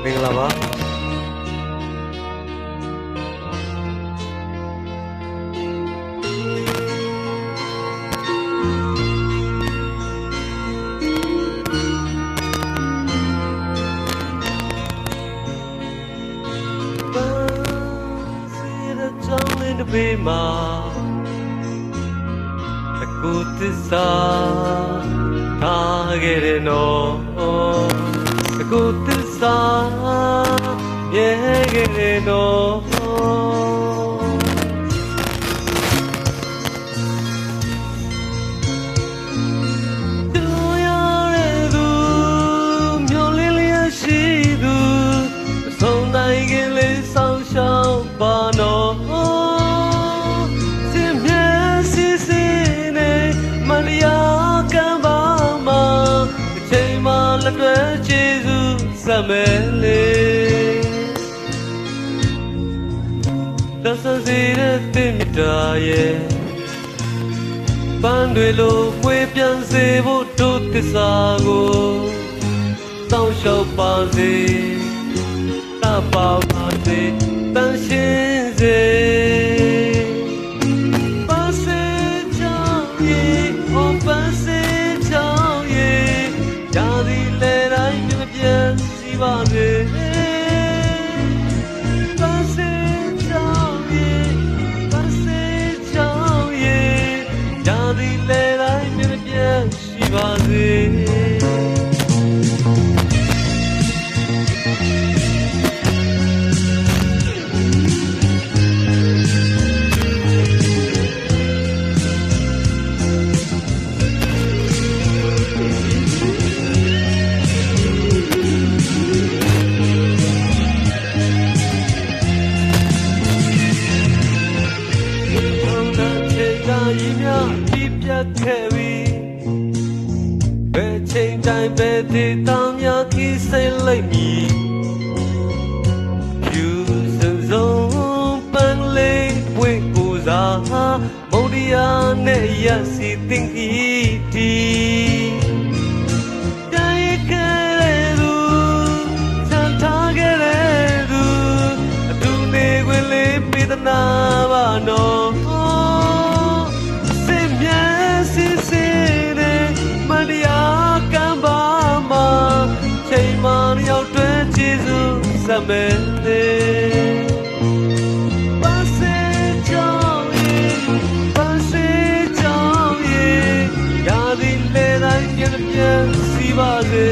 မင်္ဂလာပါတပေးမှာတကူသစ္စာထားခဲ့တယ်နော်တကူသစ္စာရဲခဲ့တယ်နော်တို့ရတဲ့သူမျောလင်းလျက်ရှိသူမဆုံးနိုင်ခင်လေးဆောင်ရှောက်ပါနော်လက်တွဲကျေးဇူးဆက်မယ်လေလက်စစီတဲ့တင်မြတာရဲ့ပန်းတွေလိုပွေပြန်စေဖို့တို့သစ္စာကိုတောင်းလျှောက်ပါစေတပါပါစေတန်ရှင်းစေပါစေချောင်းရဲ့ဟောပါစေချောင်းရဲ့ရာသီလေတိုင်းမြင်ပြန်စီပါစေပါစေချောင်းရဲ့ပါစေချောင်းရဲ့ရာသီလေတိုင်းမြင်ပြန်စီပါစေရည်များပြပြခဲ့ပြီးဘယ်ချိန်တိုင်းပဲဒီတောင်များခီးစိမ့်လိုက်မည်ယူစံစုံပန်းလေးဝိပူစာမုတ်တရားနဲ့ရစီတင်ခီတီတိုင်းခဲ့တဲ့သူစံထားခဲ့တဲ့သူအတူနေခွင့်လေးပေးသနာပါနော်ရောက်တွဲကျေးဇူးဆက်မယ်လေပါစေချောင်းရဲ့ပါစေချောင်းရဲ့ရာသီလေတိုင်းပြန်ပြန်စီပါစေ